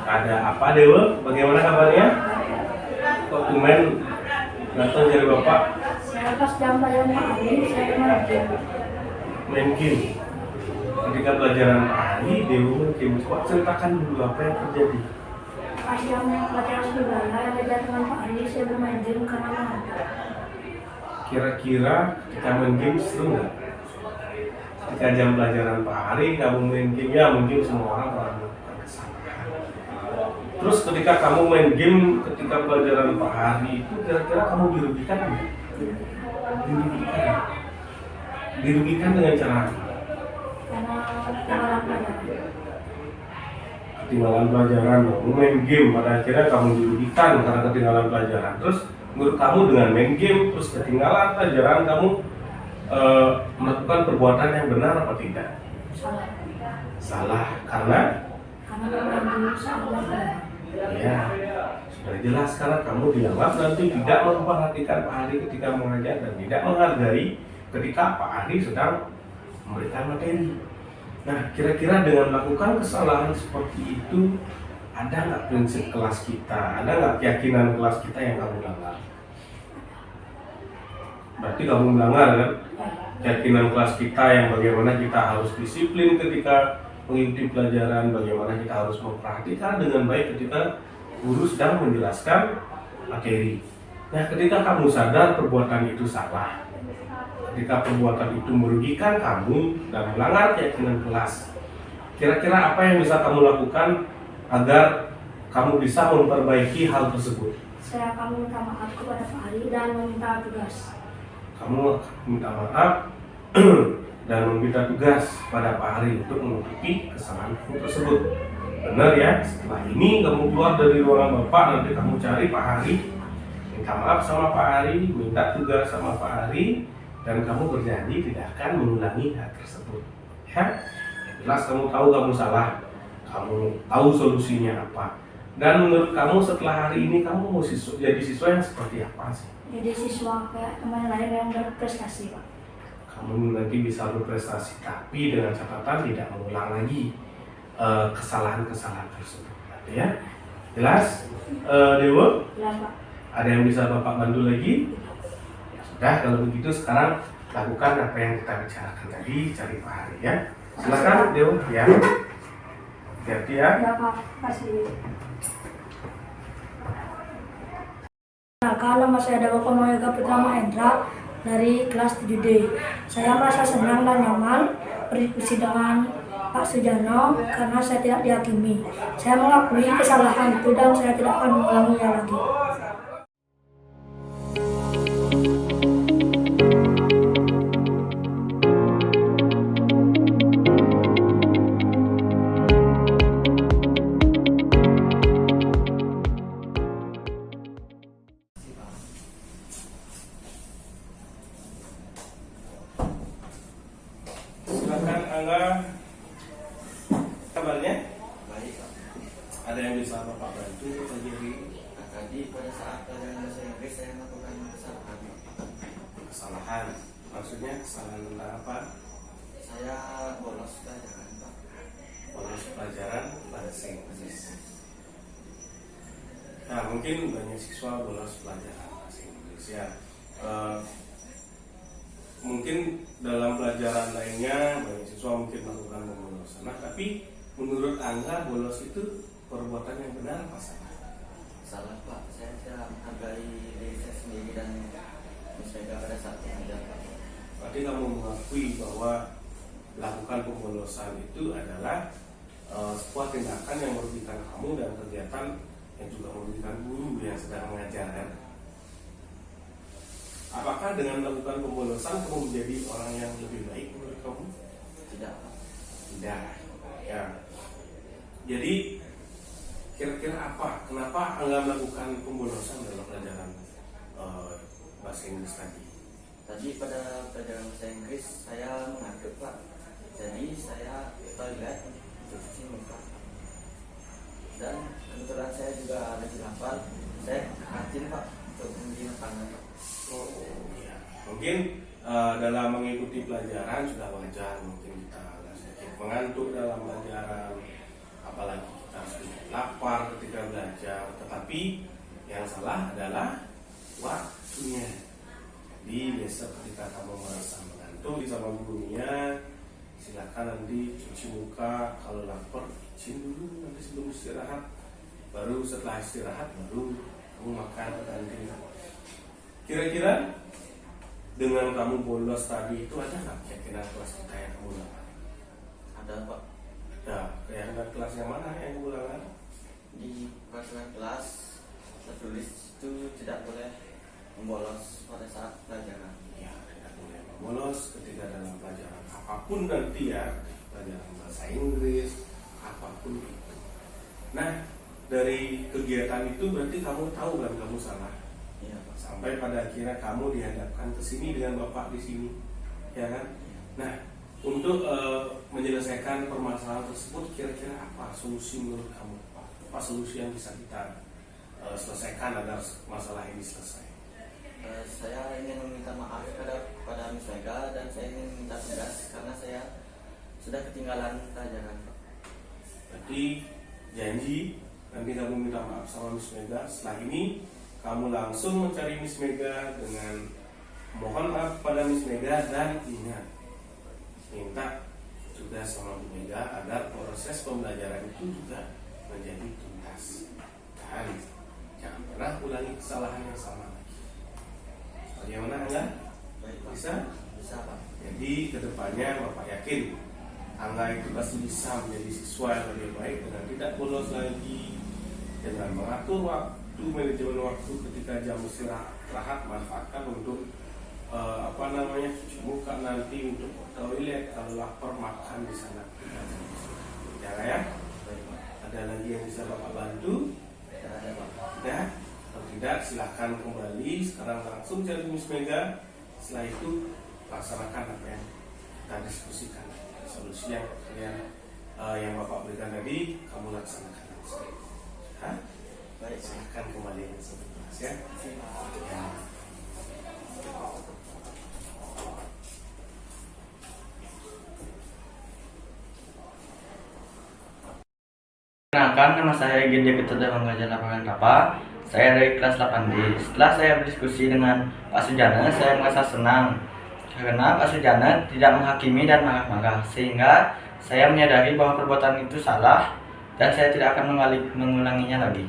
Ada apa Dewa? Bagaimana kabarnya? Kok tumben datang dari Bapak? Saya pas jam pelajaran Pak Ali, saya main game. Main game. Ketika pelajaran Pak Ali, Dewa main game. Coba ceritakan dulu apa yang terjadi. Pas jam pelajaran sekolah, saya belajar dengan Pak Ali, saya bermain game karena mengantuk. Kira-kira ketika main game seru nggak? Ketika jam pelajaran Pak Hari, kamu main game, ya mungkin semua orang pernah melakukan kesalahan. Terus ketika kamu main game ketika pelajaran Pak Hari itu, kira-kira kamu dirugikan nggak? Dirugikan. Dirugikan dengan cara apa? Karena ketinggalan pelajaran. Ketinggalan pelajaran, kamu main game, pada akhirnya kamu dirugikan karena ketinggalan pelajaran. Terus menurut kamu dengan main game, terus ketinggalan pelajaran, kamu melakukan perbuatan yang benar apa tidak? Salah. Salah, karena? Karena bermain game salah. Ya, sudah jelas karena kamu dianggap nanti tidak memperhatikan Pak Hari ketika mengajar dan tidak menghargai ketika Pak Hari sedang memberikan materi. Nah, kira-kira dengan melakukan kesalahan seperti itu, ada nggak prinsip kelas kita, ada nggak keyakinan kelas kita yang kamu langgar? Berarti kamu melanggar kan? Keyakinan kelas kita yang bagaimana kita harus disiplin ketika mengikuti pelajaran, bagaimana kita harus memperhatikan dengan baik ketika guru sedang menjelaskan materi. Nah, ketika kamu sadar perbuatan itu salah, ketika perbuatan itu merugikan kamu dan melanggar keyakinan kelas, kira-kira apa yang bisa kamu lakukan agar kamu bisa memperbaiki hal tersebut? Saya akan meminta maaf kepada Pak Ali dan meminta tugas. Kamu minta maaf dan meminta tugas pada Pak Hari untuk menutupi kesalahan tersebut. Benar ya? Setelah ini kamu keluar dari ruangan Bapak, nanti kamu cari Pak Hari, minta maaf sama Pak Hari, minta tugas sama Pak Hari, dan kamu berjanji tidak akan mengulangi hal tersebut. Ya? Jelas kamu tahu kamu salah, kamu tahu solusinya apa. Dan menurut kamu setelah hari ini kamu mau jadi siswa yang seperti apa sih? Jadi siswa kayak teman lain yang berprestasi, Pak. Kamu nanti bisa berprestasi, tapi dengan catatan tidak mengulang lagi kesalahan-kesalahan tersebut. Ya, jelas, Dewa? Jelas, Pak. Ada yang bisa Bapak bantu lagi? Ya sudah, kalau begitu sekarang lakukan apa yang kita bicarakan tadi, cari Pak Hari ya. Silakan, Dewa. Ya. Hati-hati ya. Ya, Pak. Kasih. Kalau nama saya Dewa Konoyoga Putra Mahendra dari kelas 7D. Saya merasa senang dan nyaman berdiskusi dengan Pak Sujarno karena saya tidak dihakimi. Saya mengakui kesalahan itu dan saya tidak akan mengulanginya lagi. Silakan Angga, kabarnya? Baik, Pak. Ada yang bisa Bapak bantu pagi hari ini? Tadi pada saat pelajaran bahasa Inggris saya melakukan kesalahan. Kesalahan, maksudnya kesalahan tentang apa? Saya bolos pelajaran, Pak. Bolos pelajaran bahasa Inggris. Nah, mungkin banyak siswa bolos pelajaran bahasa Inggris ya. Mungkin dalam pelajaran lainnya banyak siswa mungkin melakukan pembolosan. Nah, tapi menurut Angga bolos itu perbuatan yang benar apa salah? Salah, Pak. Saya tidak menghargai diri saya sendiri dan menjaga pada saat mengajar, Pak. Berarti kamu mengakui bahwa melakukan pembolosan itu adalah sebuah tindakan yang merugikan kamu dan kegiatan yang juga merugikan guru yang sedang mengajar kan? Apakah dengan melakukan pembolosan kamu menjadi orang yang lebih baik menurut kamu? Tidak, Pak. Tidak. Ya. Jadi kira-kira apa? Kenapa Angga melakukan pembolosan dalam pelajaran bahasa Inggris tadi? Tadi pada pelajaran bahasa Inggris saya mengantuk, Pak. Jadi saya ke toilet untuk cuci muka. Dan kebetulan saya juga lagi lapar. Saya ke kantin, Pak, untuk membeli makanan, Pak. Oh ya, mungkin dalam mengikuti pelajaran sudah wajar mungkin kita agak sedikit mengantuk dalam pelajaran, apalagi kita sudah lapar Tapi yang salah adalah waktunya. Jadi besok ketika kamu merasa mengantuk sama gurunya, silakan nanti cuci muka. Kalau lapar izin dulu nanti sebelum istirahat. Baru setelah istirahat baru kamu makan nanti. Kira-kira dengan kamu bolos tadi itu ada nggak keyakinan kelas kita yang kamu ulangan? Ada Pak, Ada. Keyakinan kelas yang mana yang kamu ulangan? di peraturan kelas tertulis itu tidak boleh membolos pada saat pelajaran. Ya, tidak boleh bolos ketika dalam pelajaran apapun nanti ya, pelajaran bahasa Inggris, apapun itu. Nah, dari kegiatan itu berarti kamu tahu kan kamu salah. Iya Pak. Sampai pada akhirnya kamu dihadapkan ke sini dengan bapak di sini, ya kan? Nah, untuk menyelesaikan permasalahan tersebut, kira-kira apa solusi menurut kamu? Apa solusi yang bisa kita selesaikan agar masalah ini selesai? Saya ingin meminta maaf pada Miss Mega dan saya ingin minta tugas karena saya sudah ketinggalan pelajaran Pak. Berarti janji nanti kamu minta maaf sama Miss Mega. Setelah ini kamu langsung mencari Miss Mega dengan mohon maaf pada Miss Mega dan ingat minta juga sama Bu Mega agar proses pembelajaran itu juga menjadi tuntas dan jangan pernah ulangi kesalahan yang sama lagi. Bagaimana Angga? Baik Pak. Bisa? Bisa Pak. Jadi kedepannya Bapak yakin Angga itu pasti bisa menjadi siswa yang lebih baik dengan tidak bolos lagi, dengan mengatur waktu, manajemen waktu ketika jam istirahat manfaatkan untuk cuci muka nanti, untuk toilet, kalau lapar makan di sana. Ya. Baik Pak. Ada lagi yang bisa Bapak bantu? Tidak ada Pak. Tidak? Kalau tidak silahkan kembali sekarang langsung cari Miss Mega. Setelah itu laksanakan apa yang kita diskusikan, solusi yang yang Bapak berikan tadi kamu laksanakan langsung. Baik. Silahkan kembali ke kelas ya. Ya. Perkenalkan, nama saya Gede Ketuda Mengajar Lapangan Kapal. Saya dari kelas 8D. Setelah saya berdiskusi dengan Pak Sujana, saya merasa senang karena Pak Sujana tidak menghakimi dan marah-marah, sehingga saya menyadari bahwa perbuatan itu salah dan saya tidak akan mengulanginya lagi.